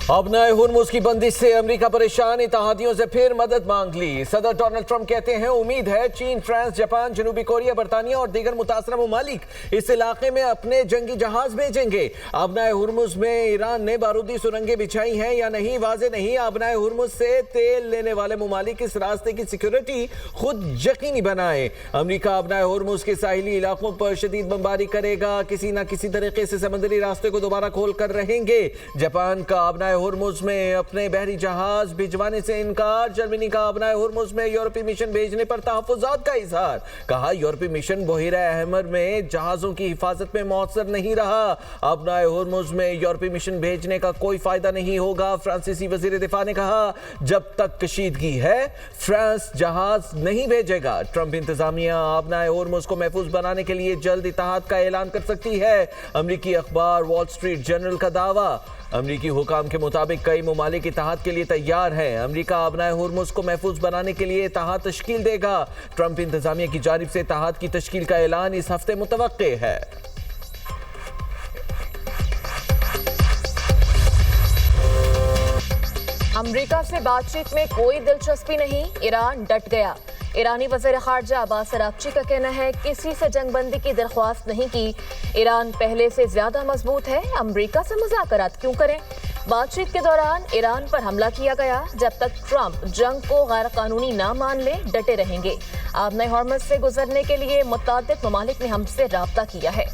अपना हुर्मुज़ की बंदिश से अमेरिका परेशान, इत्तेहादियों से फिर मदद मांग ली। सदर डोनाल्ड ट्रंप कहते हैं उम्मीद है चीन, फ्रांस, जापान, जनूबी कोरिया, बरतानिया और दीगर मुतासरा ममालिक इस इलाके में अपने जंगी जहाज भेजेंगे। अपना हुर्मुज़ में ईरान ने बारूदी सुरंगें बिछाई हैं या नहीं वाज़ेह नहीं। अपना हुर्मुज़ से तेल लेने वाले ममालिक इस रास्ते की सिक्योरिटी खुद यकीनी बनाए। अमेरिका अपना हुर्मुज़ के साहिली इलाकों पर शदीद बमबारी करेगा, किसी न किसी तरीके से समुद्री रास्ते को दोबारा खोल कर रहेंगे। जापान का अपना हुर्मुज़ में अपने बहरी जहाज भिजवाने से इनकार। जर्मनी का अपना हुर्मुज़ में यूरोपीय मिशन भेजने पर तहफ़्फ़ुज़ात का इज़हार। कहा यूरोपीय मिशन बहिरा अहमर में जहाज़ों की हिफाजत में मौसर नहीं रहा। अपना हुर्मुज़ में यूरोपीय मिशन भेजने का कोई फ़ायदा नहीं होगा। फ्रांसीसी वज़ीर दिफ़ा ने कहा जब तक कशीदगी है फ्रांस जहाज़ नहीं भेजेगा। ट्रंप इंतज़ामिया अपना हुर्मुज़ को महफूज बनाने के लिए जल्द इत्तेहाद का ऐलान कर सकती है। अमरीकी अखबार वॉल स्ट्रीट जर्नल का दावा। अमरीकी हुकाम के मुताबिक कई ममालिक इत्तेहाद के लिए तैयार हैं। अमरीका अपना हुर्मुज़ को महफूज बनाने के लिए इत्तेहाद तश्कील देगा। ट्रंप इंतज़ामिया की जानिब से इत्तेहाद की तश्कील का ऐलान इस हफ्ते मुतवक्के है। अमरीका से बातचीत में कोई दिलचस्पी नहीं, ईरान डट गया। ईरानी वज़ीर ख़ारजा अब्बास अराग़ची का कहना है किसी से जंगबंदी की दरख्वास्त नहीं की। ईरान पहले से ज़्यादा मजबूत है, अमरीका से मुज़ाकरात क्यों करें। बातचीत के दौरान ईरान पर हमला किया गया। जब तक ट्रंप जंग को गैर कानूनी ना मान ले डटे रहेंगे। आबना हॉर्मज़ से गुजरने के लिए मुत्तादिद ममालिक ने हमसे राब्ता किया है।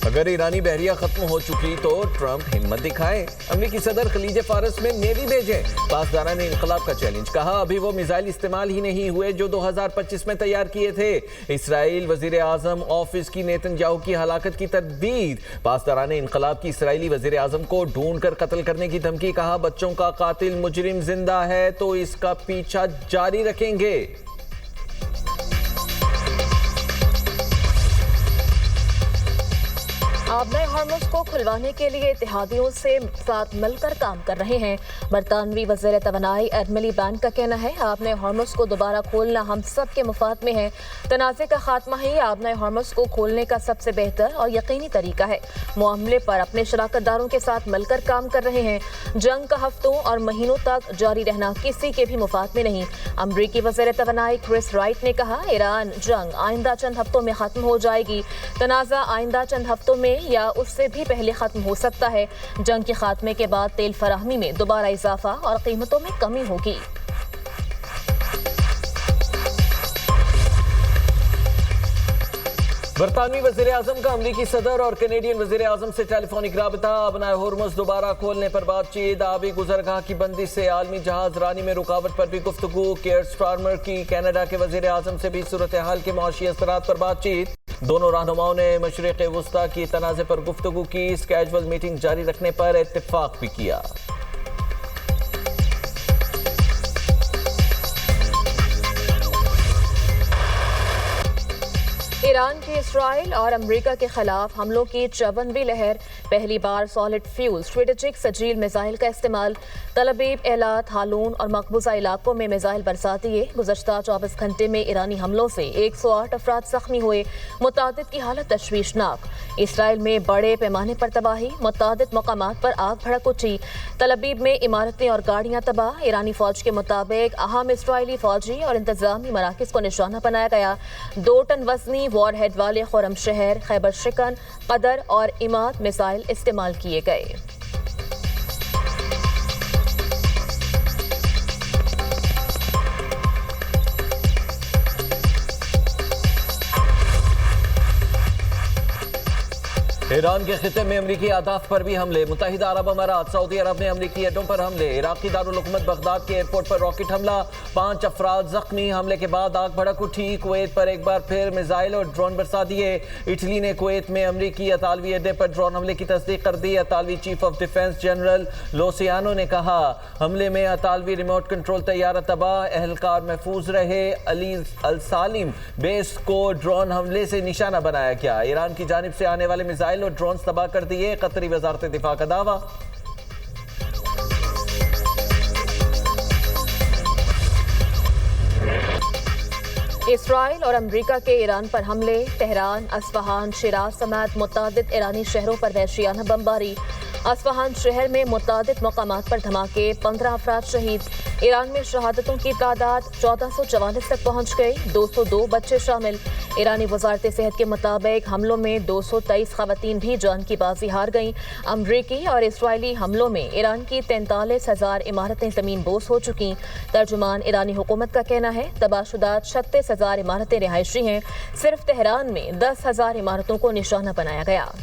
अगर ईरानी बहरिया खत्म हो चुकी तो ट्रंप हिम्मत दिखाएं। अमरीकी सदर खलीज फारस में नेवी भेजें। पासदारान ने इनकलाब का चैलेंज। कहा अभी वो मिसाइल इस्तेमाल ही नहीं हुए जो 2025 में तैयार किए थे। इसराइल वजीर आजम ऑफिस की नेतन्याहू की हलाकत की तरदीद। पासदारान ने इनकलाब की इसराइली वजीर आजम को ढूंढ कर कत्ल करने की धमकी। कहा बच्चों का कातिल मुजरिम जिंदा है तो इसका पीछा जारी रखेंगे। आबना हॉर्मुज़ को खुलवाने के लिए इत्तेहादियों से साथ मिलकर काम कर रहे हैं। बरतानवी वज़ीर तवानाई एडमिली बैंक का कहना है आबना हॉर्मुज़ को दोबारा खोलना हम सब के मुफाद में है। तनाज़े का खात्मा ही आबना हॉर्मुज़ को खोलने का सबसे बेहतर और यकीनी तरीका है। मामले पर अपने शराकतदारों के साथ मिलकर काम कर रहे हैं। जंग का हफ्तों और महीनों तक जारी रहना किसी के भी मुफाद में नहीं। अमरीकी वज़ीर तवानाई क्रिस राइट ने कहा ईरान जंग आइंदा चंद हफ्तों में ख़त्म हो जाएगी। तनाज़ा आइंदा चंद हफ्तों में या उससे भी पहले खत्म हो सकता है। जंग के खात्मे के बाद तेल फराहमी में दोबारा इजाफा और कीमतों में कमी होगी। बरतानवी वज़ीर आज़म का अमरीकी सदर और कैनेडियन वज़ीर आज़म से टेलीफोनिक राबता। अपना हुर्मुज़ दोबारा खोलने पर बातचीत। आबी गुज़रगाह की बंदी से आलमी जहाज रानी में रुकावट पर भी गुफ्तगू। केयर स्टारमर की कनाडा के वज़ीर आज़म से भी सूरत हाल के मुआशी असरात पर बातचीत। दोनों रहनुमाओं ने मशरिक़ वुस्ता की तनाज़े पर गुफ्तगू की। स्केजुअल मीटिंग जारी रखने पर इत्तिफ़ाक़ भी किया। ईरान की इसराइल और अमेरिका के खिलाफ हमलों की 54वीं लहर। पहली बार solid fuel strategic Sejjil missile का इस्तेमाल। तलबीब, एलात, हालून और मकबूजा इलाकों में मिसाइल बरसा दिए। गुज़श्ता 24 घंटे में ईरानी हमलों से 108 अफराद ज़ख्मी हुए। मुतादिद की हालत तशवीशनाक। इसराइल में बड़े पैमाने पर तबाही। मुतादिद मकामात पर आग भड़क उठी। तलबीब में इमारतें और गाड़ियाँ तबाह। ईरानी फौज के मुताबिक अहम इसराइली फौजी और इंतजामी मराकज़ को निशाना बनाया गया। 2 टन वजनी वॉर हेड वाले खुरम शहर, खैबर शिकन, कदर और इमाद मिसाइल इस्तेमाल किए गए। ईरान के खिते में अमरीकी अहदाफ पर भी हमले। मुत्तहिदा अरब अमारात, सऊदी अरब ने अमरीकी अड्डों पर हमले। इराकी दारुल हुकूमत बगदाद के एयरपोर्ट पर रॉकेट हमला, 5 अफराद जख्मी। हमले के बाद आग भड़क उठी। कुवैत पर एक बार फिर मिसाइल और ड्रोन बरसा दिए। इटली ने कुवैत में अमरीकी अतालवी अड्डे पर ड्रोन हमले की तस्दीक कर दी। अतालवी चीफ ऑफ डिफेंस जनरल लोसियानो ने कहा हमले में अतालवी रिमोट कंट्रोल तैयारा तबाह, एहलकार महफूज रहे। अली अल सालिम बेस को ड्रोन हमले से निशाना बनाया गया। ईरान की जानिब से आने वाले मिसाइल और ड्रोन तबाह कर दिए। कतरी वजारत दिफा का दावा। इसराइल और अमेरिका के ईरान पर हमले, तेहरान, अस्फहान, शिराज समेत मुतअद्दिद ईरानी शहरों पर वहशियाना बमबारी। अस्फहान शहर में मुतअद्दिद मकामात पर धमाके, 15 अफराद शहीद। ईरान में शहादतों की तादाद 1444 तक पहुंच गई, 202 बच्चे शामिल। ईरानी वजारत सेहत के मुताबिक हमलों में 223 खवातीन भी जान की बाजी हार गईं। अमरीकी और इसराइली हमलों में ईरान की 43,000 इमारतें ज़मीन बोस हो चुकी। तर्जुमान ईरानी हुकूमत का कहना है तबाहशुदा 36,000 इमारतें रिहायशी हैं। सिर्फ तेहरान में 10,000 इमारतों को निशाना बनाया गया।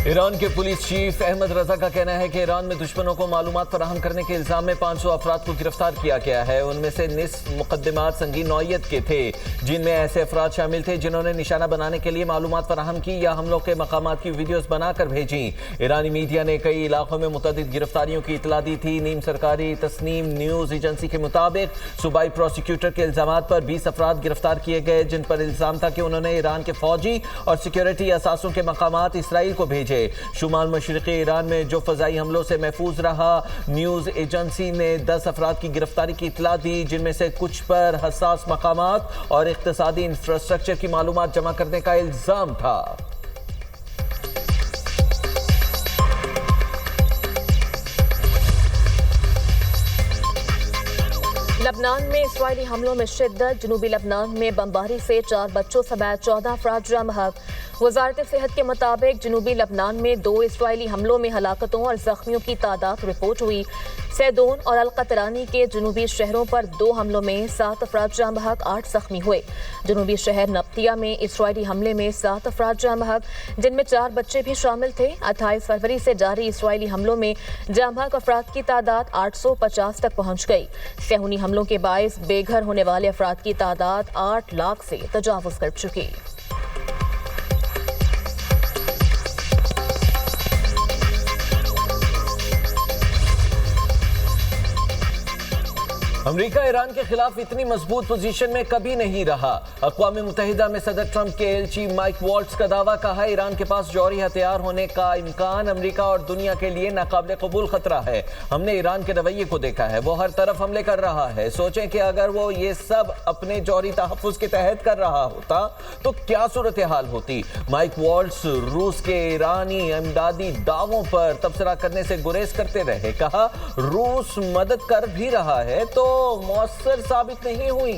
ईरान के पुलिस चीफ अहमद रजा का कहना है कि ईरान में दुश्मनों को मालूमात फराहम करने के इल्जाम में 500 अफराद को गिरफ्तार किया गया है। उनमें से निस्फ मुकदमात संगीन नौइयत के थे, जिनमें ऐसे अफराद शामिल थे जिन्होंने निशाना बनाने के लिए मालूमात फराहम की या हमलों के मकामात की वीडियोस बनाकर भेजी। ईरानी मीडिया ने कई इलाकों में मुतअद्दिद गिरफ्तारियों की इतला दी थी। नीम सरकारी तस्नीम न्यूज एजेंसी के मुताबिक सूबाई प्रोसिक्यूटर के इल्जाम पर 20 अफराद गिरफ्तार किए गए, जिन पर इल्जाम था कि उन्होंने ईरान के फौजी और सिक्योरिटी असासों के मकामात इसराइल को भेजे। शुमाल मशरिकी ईरान में जो फजाई हमलों से महफूज रहा, न्यूज एजेंसी ने 10 अफराद की गिरफ्तारी की इतला दी, जिनमें से कुछ पर हसास मकामात और इक्तिसादी इंफ्रास्ट्रक्चर की मालूमात जमा करने का इल्जाम था। लबनान में इसराइली हमलों में शिद्दत, जनूबी लबनान में बमबारी से 4 बच्चों समेत 14 अफराद जाँ बहक। वजारत सेहत के मुताबिक जनूबी लबनान में 2 इसराइली हमलों में हलाकतों और जख्मियों की तादाद रिपोर्ट हुई। सैदून और अलकतरानी के जनूबी शहरों पर 2 हमलों में 7 अफराद जाँ बहक, 8 जख्मी हुए। जनूबी शहर नब्तिया में इसराइली हमले में 7 अफराद जाँ बहक, जिनमें 4 बच्चे भी शामिल थे। 28 फरवरी से जारी इसराइली हमलों में जाँ बहक अफराद की तादाद 850 तक पहुँच गई। सेहूनी हमलों के बायस बेघर होने वाले अफराद की तादाद 8 लाख से तजावुज कर चुकी। अमेरिका ईरान के खिलाफ इतनी मजबूत पोजीशन में कभी नहीं रहा। अक़वाम मुत्तहिदा में सदर ट्रंप के एलची माइक वॉल्ट्ज का दावा, कहा ईरान के पास जौहरी हथियार होने का इम्कान अमेरिका और दुनिया के लिए नाकाबिले कबूल खतरा है। हमने ईरान के रवैये को देखा है, वो हर तरफ हमले कर रहा है। सोचें कि अगर वो ये सब अपने जौहरी तहफ़्फ़ुज़ के तहत कर रहा होता तो क्या सूरत हाल होती। माइक वॉल्ट्ज रूस के ईरानी इमदादी दावों पर तबसरा करने से गुरेज करते रहे। कहा रूस मदद कर भी रहा है तो मौसर साबित नहीं हुई।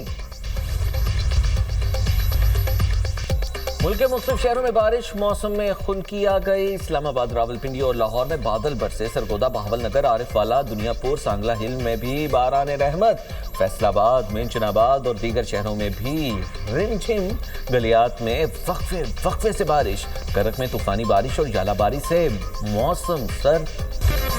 मुल्क के मुख्तलिफ शहरों में बारिश, मौसम में खुनकी आ गई। इस्लामाबाद, रावलपिंडी और लाहौर में बादल बरसे। सरगोदा, बहावलनगर, आरिफवाला, दुनियापुर, सांगला हिल में भी बारान रहमत। फैसलाबाद, मेंशनाबाद और दीगर शहरों में भी रिमझिम। गलियात में वक्फे से बारिश। करक में तूफानी बारिश और यालाबारी से मौसम सर्द।